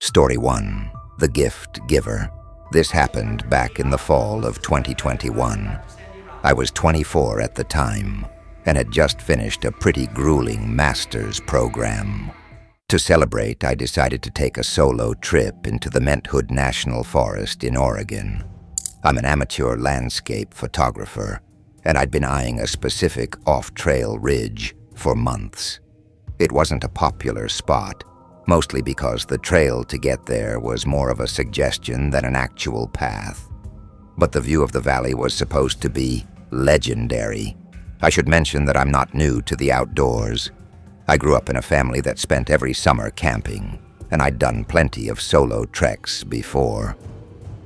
Story 1. The Gift Giver. This happened back in the fall of 2021. I was 24 at the time and had just finished a pretty grueling master's program. To celebrate, I decided to take a solo trip into the Menthood National Forest in Oregon. I'm an amateur landscape photographer, and I'd been eyeing a specific off-trail ridge for months. It wasn't a popular spot, mostly because the trail to get there was more of a suggestion than an actual path. But the view of the valley was supposed to be legendary. I should mention that I'm not new to the outdoors. I grew up in a family that spent every summer camping, and I'd done plenty of solo treks before.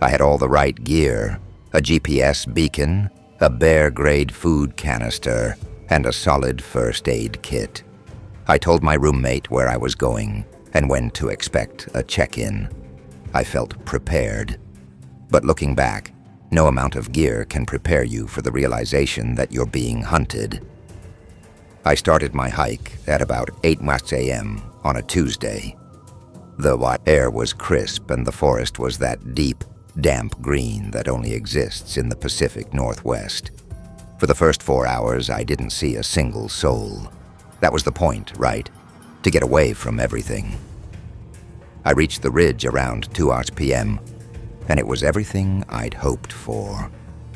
I had all the right gear: a GPS beacon, a bear-grade food canister, and a solid first aid kit. I told my roommate where I was going and when to expect a check-in. I felt prepared. But looking back, no amount of gear can prepare you for the realization that you're being hunted. I started my hike at about 8 a.m. on a Tuesday. The air was crisp and the forest was that deep, damp green that only exists in the Pacific Northwest. For the first 4 hours, I didn't see a single soul. That was the point, right? To get away from everything. I reached the ridge around 2 p.m., and it was everything I'd hoped for.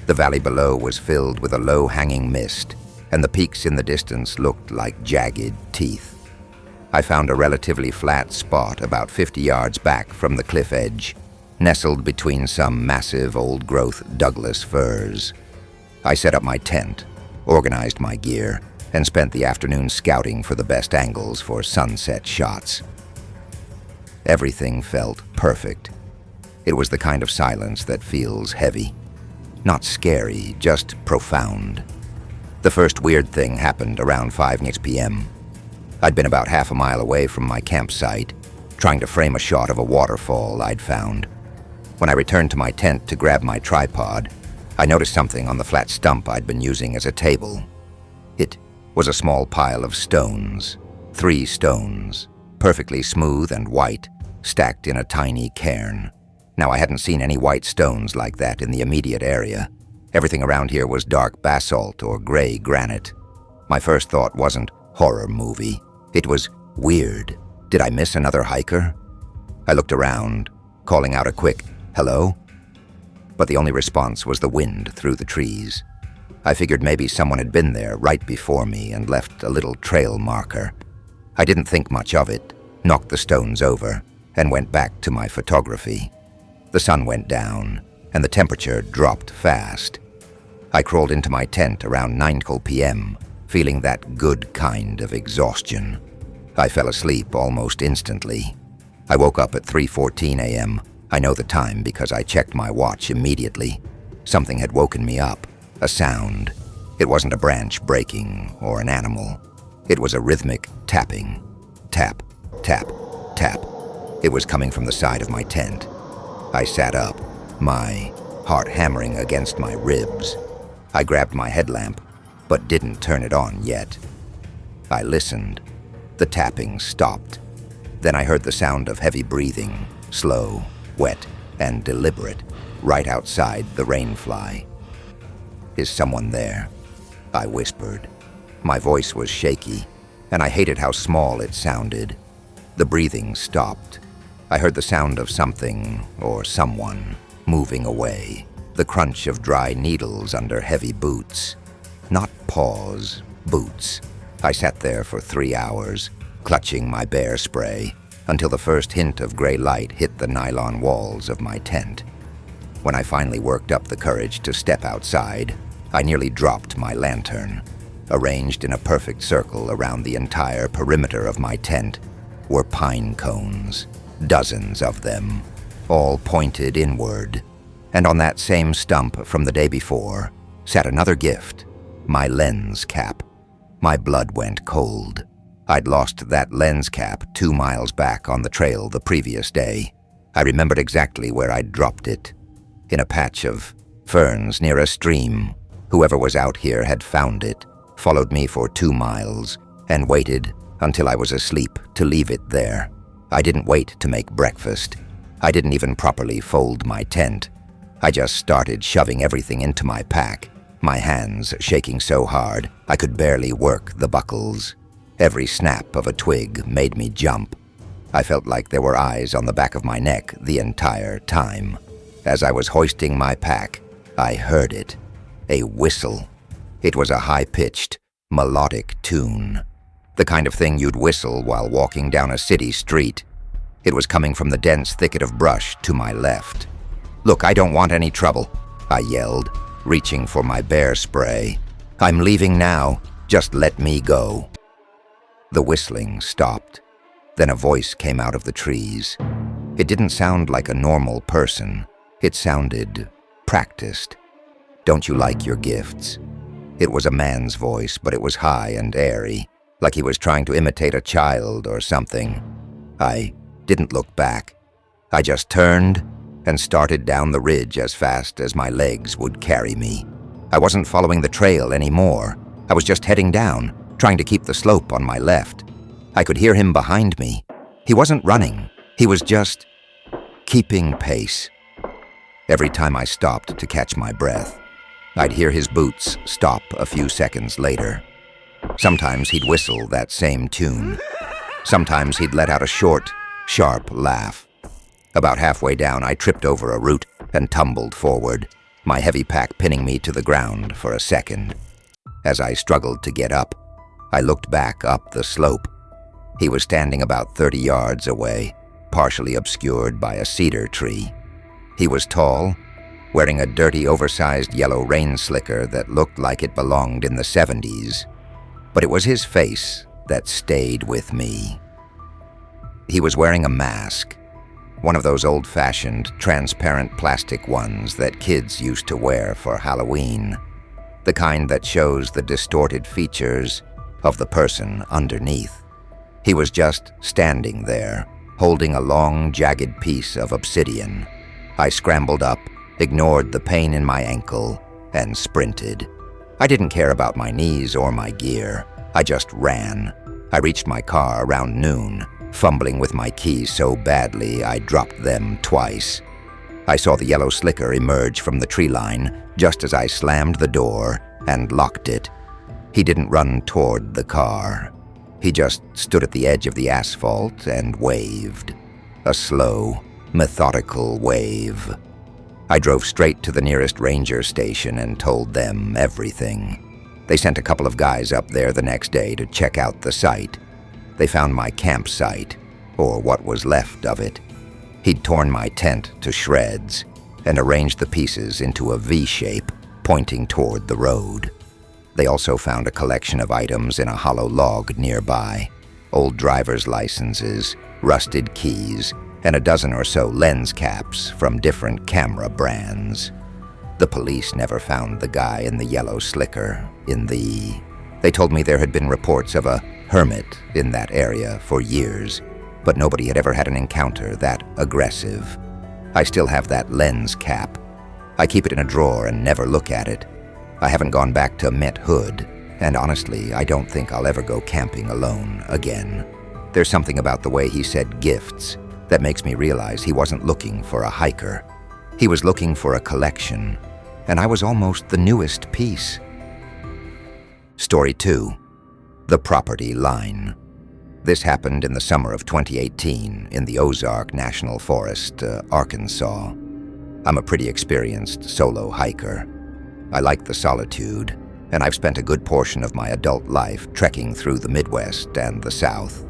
The valley below was filled with a low-hanging mist, and the peaks in the distance looked like jagged teeth. I found a relatively flat spot about 50 yards back from the cliff edge, nestled between some massive old-growth Douglas firs. I set up my tent, organized my gear, and spent the afternoon scouting for the best angles for sunset shots. Everything felt perfect. It was the kind of silence that feels heavy. Not scary, just profound. The first weird thing happened around 5 p.m. I'd been about half a mile away from my campsite, trying to frame a shot of a waterfall I'd found. When I returned to my tent to grab my tripod, I noticed something on the flat stump I'd been using as a table. It was a small pile of stones, 3 stones, perfectly smooth and white, stacked in a tiny cairn. Now, I hadn't seen any white stones like that in the immediate area. Everything around here was dark basalt or gray granite. My first thought wasn't horror movie. It was weird. Did I miss another hiker? I looked around, calling out a quick, "Hello?" But the only response was the wind through the trees. I figured maybe someone had been there right before me and left a little trail marker. I didn't think much of it, knocked the stones over, and went back to my photography. The sun went down, and the temperature dropped fast. I crawled into my tent around 9 p.m., feeling that good kind of exhaustion. I fell asleep almost instantly. I woke up at 3:14 a.m. I know the time because I checked my watch immediately. Something had woken me up. A sound. It wasn't a branch breaking or an animal. It was a rhythmic tapping. Tap, tap, tap. It was coming from the side of my tent. I sat up, my heart hammering against my ribs. I grabbed my headlamp, but didn't turn it on yet. I listened. The tapping stopped. Then I heard the sound of heavy breathing, slow, wet, and deliberate, right outside the rainfly. "Is someone there?" I whispered. My voice was shaky, and I hated how small it sounded. The breathing stopped. I heard the sound of something, or someone, moving away. The crunch of dry needles under heavy boots. Not paws, boots. I sat there for 3 hours, clutching my bear spray, until the first hint of gray light hit the nylon walls of my tent. When I finally worked up the courage to step outside, I nearly dropped my lantern. Arranged in a perfect circle around the entire perimeter of my tent were pine cones, dozens of them, all pointed inward. And on that same stump from the day before sat another gift, my lens cap. My blood went cold. I'd lost that lens cap 2 miles back on the trail the previous day. I remembered exactly where I'd dropped it. In a patch of ferns near a stream. Whoever was out here had found it, followed me for 2 miles, and waited until I was asleep to leave it there. I didn't wait to make breakfast. I didn't even properly fold my tent. I just started shoving everything into my pack, my hands shaking so hard I could barely work the buckles. Every snap of a twig made me jump. I felt like there were eyes on the back of my neck the entire time. As I was hoisting my pack, I heard it. A whistle. It was a high-pitched, melodic tune. The kind of thing you'd whistle while walking down a city street. It was coming from the dense thicket of brush to my left. "Look, I don't want any trouble," I yelled, reaching for my bear spray. "I'm leaving now. Just let me go." The whistling stopped. Then a voice came out of the trees. It didn't sound like a normal person. It sounded practiced. "Don't you like your gifts?" It was a man's voice, but it was high and airy, like he was trying to imitate a child or something. I didn't look back. I just turned and started down the ridge as fast as my legs would carry me. I wasn't following the trail anymore. I was just heading down, trying to keep the slope on my left. I could hear him behind me. He wasn't running. He was just keeping pace. Every time I stopped to catch my breath, I'd hear his boots stop a few seconds later. Sometimes he'd whistle that same tune. Sometimes he'd let out a short, sharp laugh. About halfway down, I tripped over a root and tumbled forward, my heavy pack pinning me to the ground for a second. As I struggled to get up, I looked back up the slope. He was standing about 30 yards away, partially obscured by a cedar tree. He was tall, wearing a dirty, oversized yellow rain slicker that looked like it belonged in the 70s. But it was his face that stayed with me. He was wearing a mask, one of those old-fashioned, transparent plastic ones that kids used to wear for Halloween, the kind that shows the distorted features of the person underneath. He was just standing there, holding a long, jagged piece of obsidian. I scrambled up, ignored the pain in my ankle, and sprinted. I didn't care about my knees or my gear. I just ran. I reached my car around noon, fumbling with my keys so badly I dropped them twice. I saw the yellow slicker emerge from the tree line just as I slammed the door and locked it. He didn't run toward the car. He just stood at the edge of the asphalt and waved. A slow, methodical wave. I drove straight to the nearest ranger station and told them everything. They sent a couple of guys up there the next day to check out the site. They found my campsite, or what was left of it. He'd torn my tent to shreds and arranged the pieces into a V shape, pointing toward the road. They also found a collection of items in a hollow log nearby. Old driver's licenses, rusted keys, and a dozen or so lens caps from different camera brands. The police never found the guy in the yellow slicker They told me there had been reports of a hermit in that area for years, but nobody had ever had an encounter that aggressive. I still have that lens cap. I keep it in a drawer and never look at it. I haven't gone back to Met Hood, and honestly, I don't think I'll ever go camping alone again. There's something about the way he said gifts that makes me realize he wasn't looking for a hiker. He was looking for a collection, and I was almost the newest piece. Story 2. The Property Line. This happened in the summer of 2018 in the Ozarks National Forest, Arkansas. I'm a pretty experienced solo hiker. I like the solitude, and I've spent a good portion of my adult life trekking through the Midwest and the South.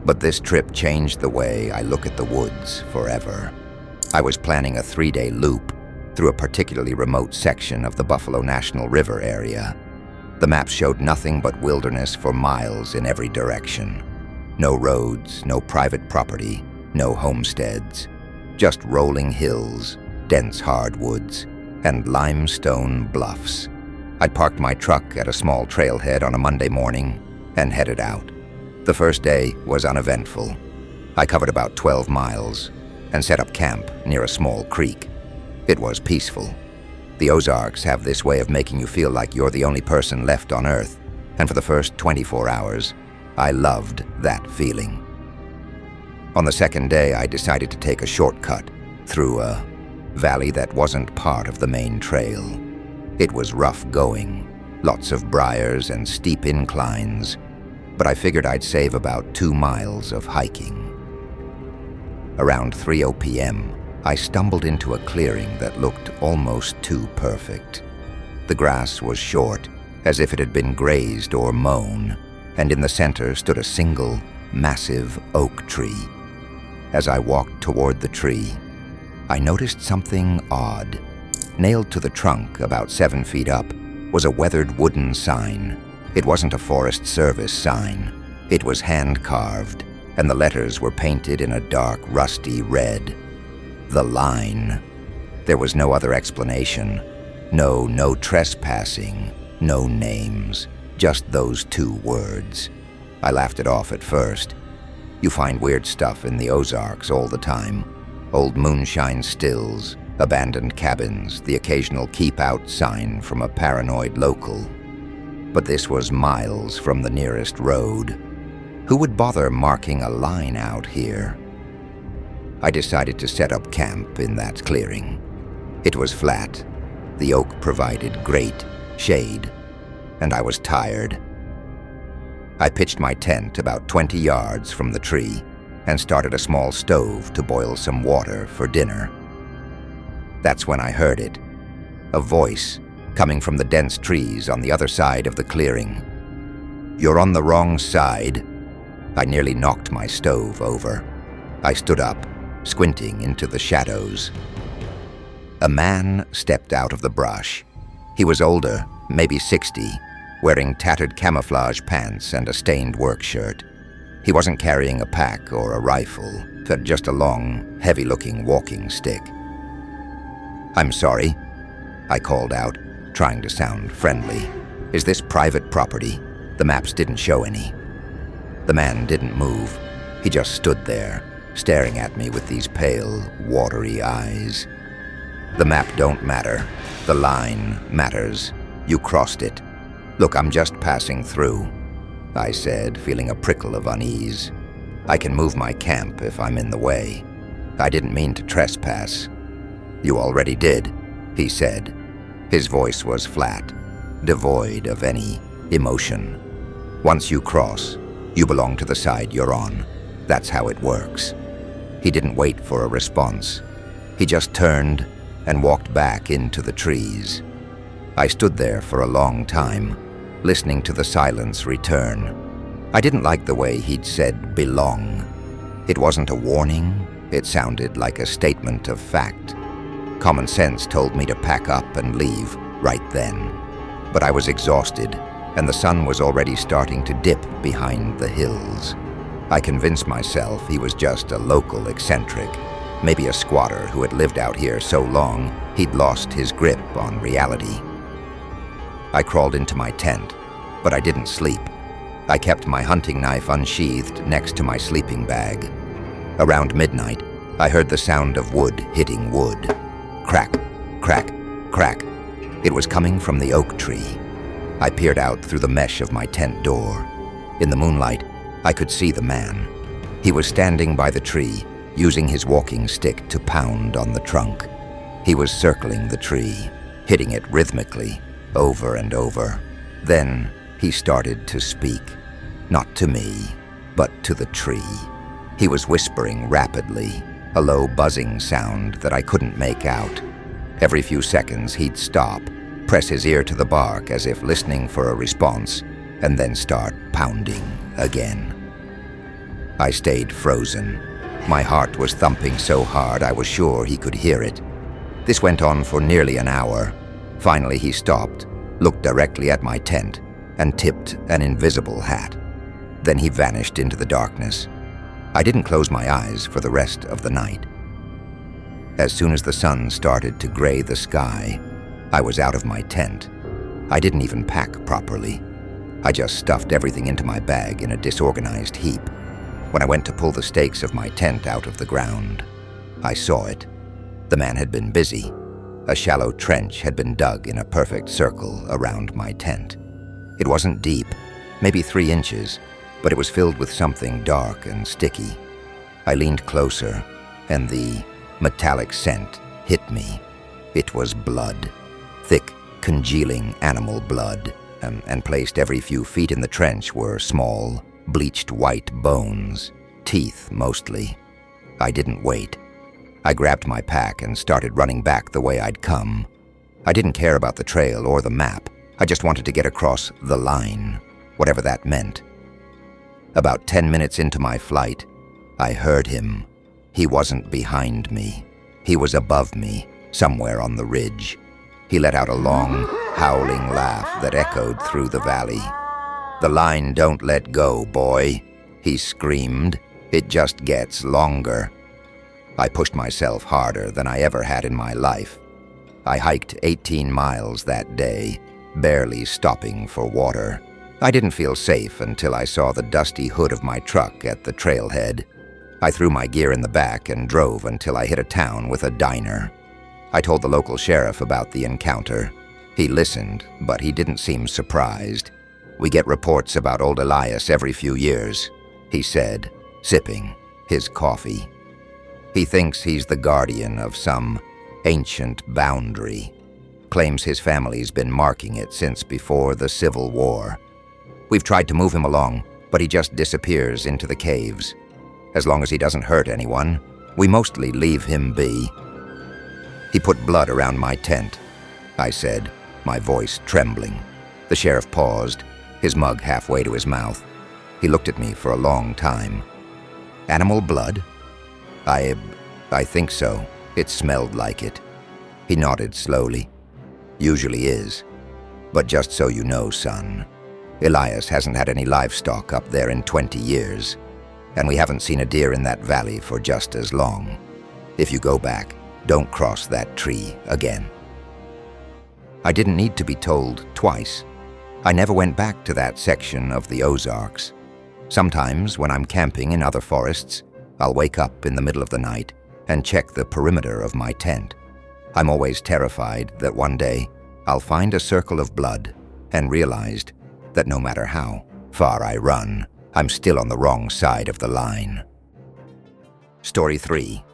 But this trip changed the way I look at the woods forever. I was planning a 3-day loop through a particularly remote section of the Buffalo National River area. The map showed nothing but wilderness for miles in every direction. No roads, no private property, no homesteads. Just rolling hills, dense hardwoods, and limestone bluffs. I'd parked my truck at a small trailhead on a Monday morning and headed out. The first day was uneventful. I covered about 12 miles and set up camp near a small creek. It was peaceful. The Ozarks have this way of making you feel like you're the only person left on Earth, and for the first 24 hours, I loved that feeling. On the second day, I decided to take a shortcut through a valley that wasn't part of the main trail. It was rough going, lots of briars and steep inclines, but I figured I'd save about 2 miles of hiking. Around 3:00 p.m., I stumbled into a clearing that looked almost too perfect. The grass was short, as if it had been grazed or mown, and in the center stood a single, massive oak tree. As I walked toward the tree, I noticed something odd. Nailed to the trunk about 7 feet up was a weathered wooden sign. It wasn't a Forest Service sign. It was hand-carved, and the letters were painted in a dark, rusty red. The Line. There was no other explanation. No trespassing, no names, just those 2 words. I laughed it off at first. You find weird stuff in the Ozarks all the time. Old moonshine stills, abandoned cabins, the occasional keep out sign from a paranoid local. But this was miles from the nearest road. Who would bother marking a line out here? I decided to set up camp in that clearing. It was flat. The oak provided great shade, and I was tired. I pitched my tent about 20 yards from the tree and started a small stove to boil some water for dinner. That's when I heard it, a voice coming from the dense trees on the other side of the clearing. "You're on the wrong side." I nearly knocked my stove over. I stood up, squinting into the shadows. A man stepped out of the brush. He was older, maybe 60, wearing tattered camouflage pants and a stained work shirt. He wasn't carrying a pack or a rifle, but just a long, heavy-looking walking stick. "I'm sorry," I called out, trying to sound friendly. "Is this private property? The maps didn't show any." The man didn't move. He just stood there, staring at me with these pale, watery eyes. "The map don't matter. The line matters. You crossed it. Look, I'm just passing through," I said, feeling a prickle of unease. "I can move my camp if I'm in the way. I didn't mean to trespass." "You already did," he said. His voice was flat, devoid of any emotion. "Once you cross, you belong to the side you're on. That's how it works." He didn't wait for a response. He just turned and walked back into the trees. I stood there for a long time, listening to the silence return. I didn't like the way he'd said belong. It wasn't a warning, it sounded like a statement of fact. Common sense told me to pack up and leave right then. But I was exhausted, and the sun was already starting to dip behind the hills. I convinced myself he was just a local eccentric, maybe a squatter who had lived out here so long he'd lost his grip on reality. I crawled into my tent, but I didn't sleep. I kept my hunting knife unsheathed next to my sleeping bag. Around midnight, I heard the sound of wood hitting wood. Crack, crack, crack. It was coming from the oak tree. I peered out through the mesh of my tent door. In the moonlight, I could see the man. He was standing by the tree, using his walking stick to pound on the trunk. He was circling the tree, hitting it rhythmically, over and over. Then he started to speak, not to me, but to the tree. He was whispering rapidly, a low buzzing sound that I couldn't make out. Every few seconds he'd stop, press his ear to the bark as if listening for a response, and then start pounding again. I stayed frozen. My heart was thumping so hard I was sure he could hear it. This went on for nearly an hour. Finally he stopped, looked directly at my tent, and tipped an invisible hat. Then he vanished into the darkness. I didn't close my eyes for the rest of the night. As soon as the sun started to gray the sky, I was out of my tent. I didn't even pack properly. I just stuffed everything into my bag in a disorganized heap. When I went to pull the stakes of my tent out of the ground, I saw it. The man had been busy. A shallow trench had been dug in a perfect circle around my tent. It wasn't deep, maybe 3 inches, but it was filled with something dark and sticky. I leaned closer, and the metallic scent hit me. It was blood, thick, congealing animal blood, and placed every few feet in the trench were small, bleached white bones, teeth mostly. I didn't wait. I grabbed my pack and started running back the way I'd come. I didn't care about the trail or the map. I just wanted to get across the line, whatever that meant. About 10 minutes into my flight, I heard him. He wasn't behind me. He was above me, somewhere on the ridge. He let out a long, howling laugh that echoed through the valley. "The line don't let go, boy," he screamed. "It just gets longer." I pushed myself harder than I ever had in my life. I hiked 18 miles that day, barely stopping for water. I didn't feel safe until I saw the dusty hood of my truck at the trailhead. I threw my gear in the back and drove until I hit a town with a diner. I told the local sheriff about the encounter. He listened, but he didn't seem surprised. "We get reports about old Elias every few years," he said, sipping his coffee. "He thinks he's the guardian of some ancient boundary. Claims his family's been marking it since before the Civil War. We've tried to move him along, but he just disappears into the caves. As long as he doesn't hurt anyone, we mostly leave him be." "He put blood around my tent," I said, my voice trembling. The sheriff paused, his mug halfway to his mouth. He looked at me for a long time. "Animal blood?" I think so. It smelled like it." He nodded slowly. "Usually is. But just so you know, son, Elias hasn't had any livestock up there in 20 years, and we haven't seen a deer in that valley for just as long. If you go back, don't cross that tree again." I didn't need to be told twice. I never went back to that section of the Ozarks. Sometimes, when I'm camping in other forests, I'll wake up in the middle of the night and check the perimeter of my tent. I'm always terrified that one day I'll find a circle of blood and realized that no matter how far I run, I'm still on the wrong side of the line. Story 3.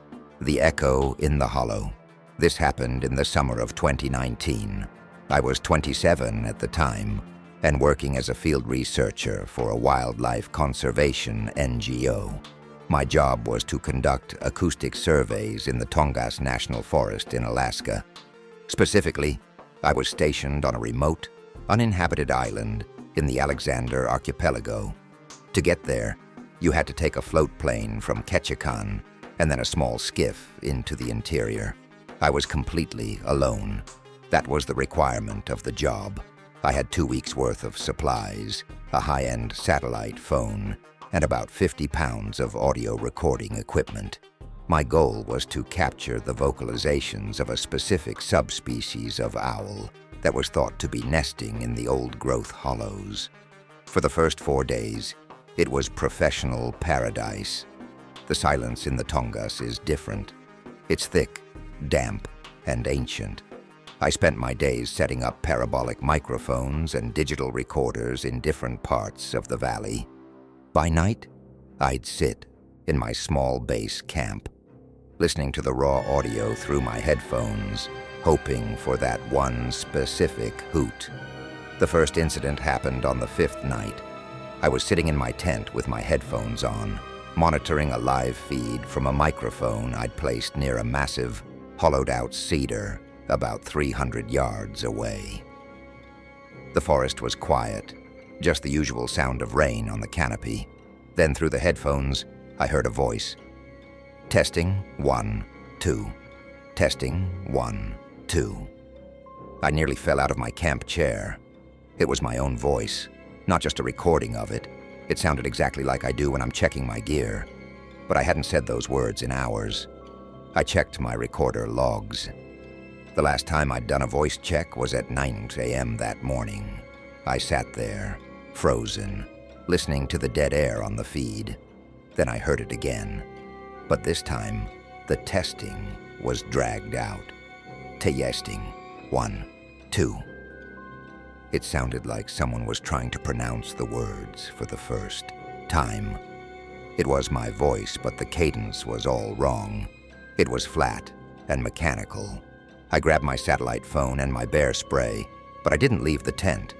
The Echo in the Hollow. This happened in the summer of 2019. I was 27 at the time and working as a field researcher for a wildlife conservation NGO. My job was to conduct acoustic surveys in the Tongass National Forest in Alaska. Specifically, I was stationed on a remote, uninhabited island in the Alexander Archipelago. To get there, you had to take a float plane from Ketchikan and then a small skiff into the interior. I was completely alone. That was the requirement of the job. I had 2 weeks' worth of supplies, a high-end satellite phone, and about 50 pounds of audio recording equipment. My goal was to capture the vocalizations of a specific subspecies of owl that was thought to be nesting in the old-growth hollows. For the first 4 days, it was professional paradise. The silence in the Tongass is different. It's thick, damp, and ancient. I spent my days setting up parabolic microphones and digital recorders in different parts of the valley. By night, I'd sit in my small base camp, listening to the raw audio through my headphones, hoping for that one specific hoot. The first incident happened on the 5th night. I was sitting in my tent with my headphones on, monitoring a live feed from a microphone I'd placed near a massive, hollowed-out cedar about 300 yards away. The forest was quiet, just the usual sound of rain on the canopy. Then through the headphones, I heard a voice. "Testing, 1, 2. Testing, 1, 2. I nearly fell out of my camp chair. It was my own voice, not just a recording of it. It sounded exactly like I do when I'm checking my gear. But I hadn't said those words in hours. I checked my recorder logs. The last time I'd done a voice check was at 9 a.m. that morning. I sat there, frozen, listening to the dead air on the feed. Then I heard it again. But this time, the testing was dragged out. Testing, 1, 2. It sounded like someone was trying to pronounce the words for the first time. It was my voice, but the cadence was all wrong. It was flat and mechanical. I grabbed my satellite phone and my bear spray, but I didn't leave the tent.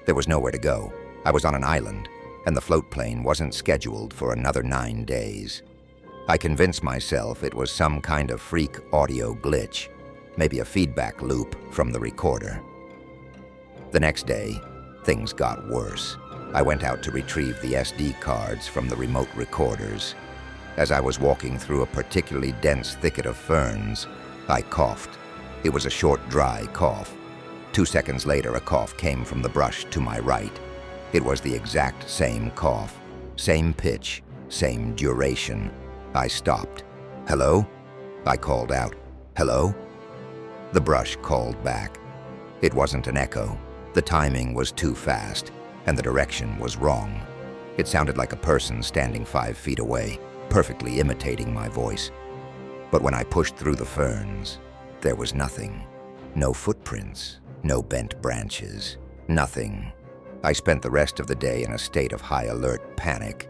There was nowhere to go. I was on an island, and the float plane wasn't scheduled for another 9 days. I convinced myself it was some kind of freak audio glitch, maybe a feedback loop from the recorder. The next day, things got worse. I went out to retrieve the SD cards from the remote recorders. As I was walking through a particularly dense thicket of ferns, I coughed. It was a short, dry cough. 2 seconds later, a cough came from the brush to my right. It was the exact same cough, same pitch, same duration. I stopped. "Hello?" I called out. "Hello?" The brush called back. It wasn't an echo. The timing was too fast, and the direction was wrong. It sounded like a person standing 5 feet away, perfectly imitating my voice. But when I pushed through the ferns, there was nothing. No footprints, no bent branches, nothing. I spent the rest of the day in a state of high alert panic.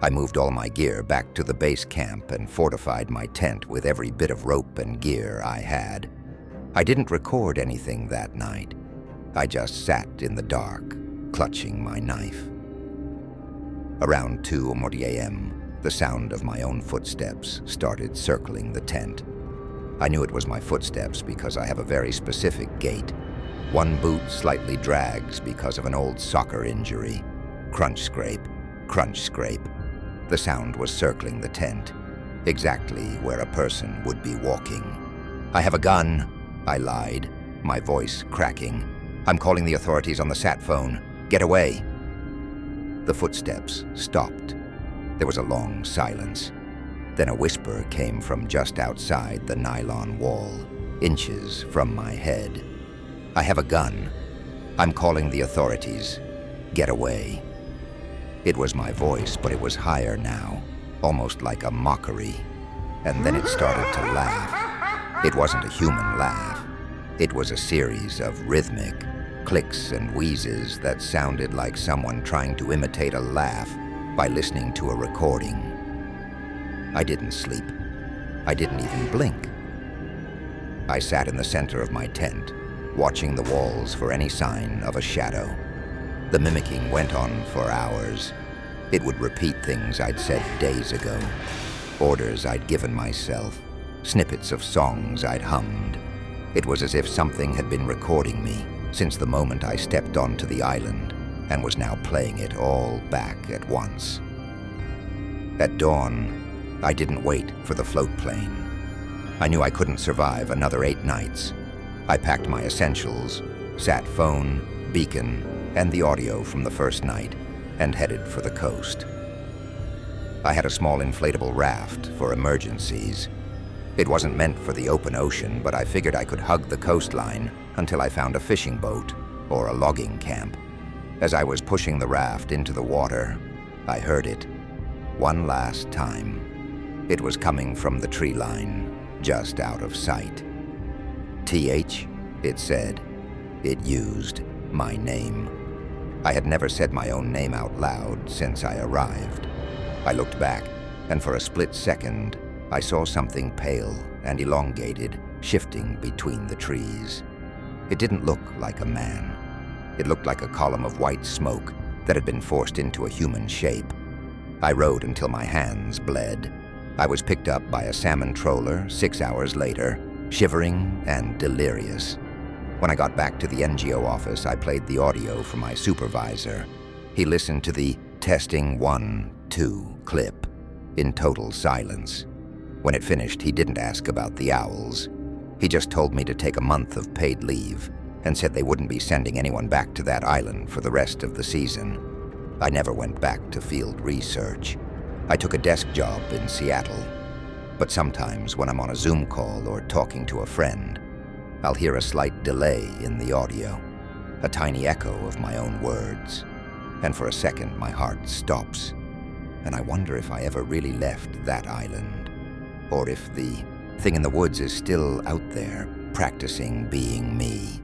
I moved all my gear back to the base camp and fortified my tent with every bit of rope and gear I had. I didn't record anything that night. I just sat in the dark, clutching my knife. Around 2:40 a.m., the sound of my own footsteps started circling the tent. I knew it was my footsteps because I have a very specific gait. One boot slightly drags because of an old soccer injury. Crunch, scrape, crunch, scrape. The sound was circling the tent, exactly where a person would be walking. "I have a gun," I lied, my voice cracking. "I'm calling the authorities on the sat phone. Get away." The footsteps stopped. There was a long silence. Then a whisper came from just outside the nylon wall, inches from my head. "I have a gun. I'm calling the authorities. Get away." It was my voice, but it was higher now, almost like a mockery. And then it started to laugh. It wasn't a human laugh. It was a series of rhythmic clicks and wheezes that sounded like someone trying to imitate a laugh by listening to a recording. I didn't sleep. I didn't even blink. I sat in the center of my tent, watching the walls for any sign of a shadow. The mimicking went on for hours. It would repeat things I'd said days ago, orders I'd given myself, snippets of songs I'd hummed. It was as if something had been recording me since the moment I stepped onto the island and was now playing it all back at once. At dawn, I didn't wait for the float plane. I knew I couldn't survive another 8 nights. I packed my essentials, sat phone, beacon, and the audio from the first night, and headed for the coast. I had a small inflatable raft for emergencies. It wasn't meant for the open ocean, but I figured I could hug the coastline until I found a fishing boat or a logging camp. As I was pushing the raft into the water, I heard it one last time. It was coming from the tree line, just out of sight. "TH," it said. It used my name. I had never said my own name out loud since I arrived. I looked back, and for a split second, I saw something pale and elongated shifting between the trees. It didn't look like a man. It looked like a column of white smoke that had been forced into a human shape. I rode until my hands bled. I was picked up by a salmon trawler 6 hours later, shivering and delirious. When I got back to the NGO office, I played the audio for my supervisor. He listened to the testing 1, 2 clip in total silence. When it finished, he didn't ask about the owls. He just told me to take a month of paid leave and said they wouldn't be sending anyone back to that island for the rest of the season. I never went back to field research. I took a desk job in Seattle. But sometimes when I'm on a Zoom call or talking to a friend, I'll hear a slight delay in the audio, a tiny echo of my own words. And for a second, my heart stops. And I wonder if I ever really left that island, or if the thing in the woods is still out there, practicing being me.